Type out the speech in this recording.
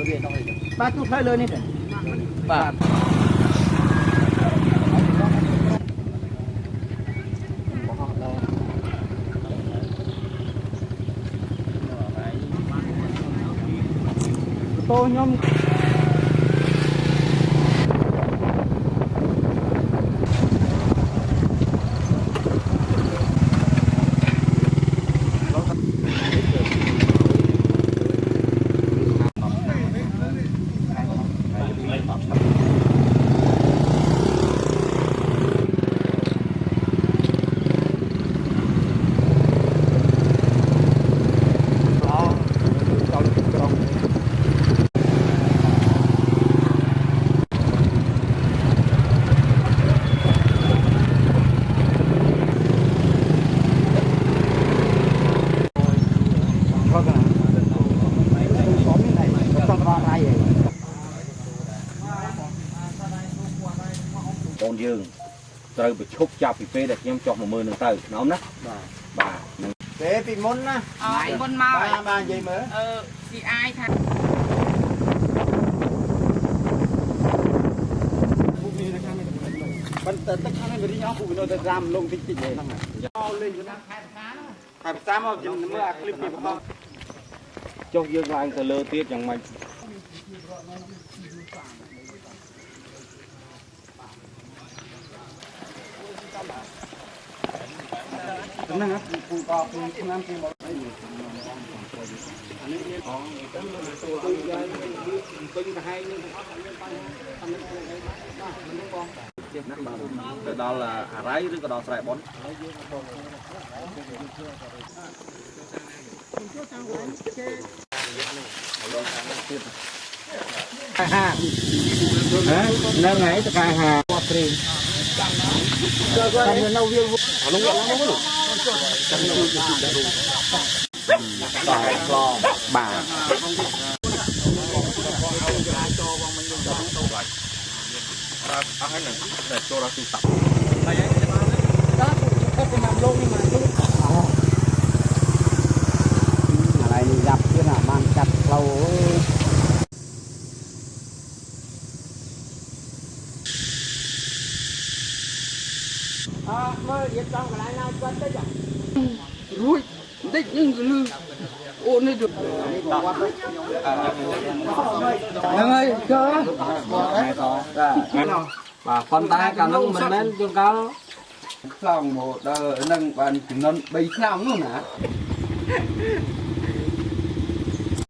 វាដល់បាទទូផ្លូវលើនេះទេបាទតោខ្ញុំកូនយើងត្រូវប្រឈប់ចាប់ពីពេលដែលខ្ញុំចុះមកមើលនឹងទៅណោមណាបាទទេពីមុនណាពីមុនមកបាទនិយាយមើលពីអាយថាប៉ុន្តែទឹកខាងនេះវារីងអស់ពួកវានៅតែរាមលងតិចតិចហ្នឹងហើយលេងទៅណាខែផ្កាណាខែផ្កាមកខ្ញុំមើលអាคลิปនេះបន្តចុះយើងឡើងទៅលើទៀតយ៉ាងម៉េចហ្នឹងណាពូតពូឆ្នាំពីមកអានេះអងទៅទៅយ៉ាងពេញកាហែងនឹងអត់មានបញ្ហាអត់មានអីបាទមិនបងទៅដល់អារ៉ៃឬក៏ដល់ស្រែបុនហ្នឹងហើយតកាហាគាត់ព្រេងតែនៅវាអានោះឡើងមកនោះចាំជួយជួយដល់រូបដល់ខ្លងបាទអស់ហើយនឹងតែចូលដល់ទូរស័ព្ទហើយដល់ទៅទៅមកលោកនេះមកលោកអាឡៃនេះយ៉ាប់ទៀតណាបានកាត់ផ្លូវមើលរៀបចំកន្លែងណាគាត់ទៅចារួចតិចនឹងលឺអូននេះទៅហ្នឹងហើយកើបាទប៉ុន្តែកាលនោះមិនមែនជួនកាលខ្លាំងមកដល់ហ្នឹងបានចំនួន3ឆ្នាំនោះណា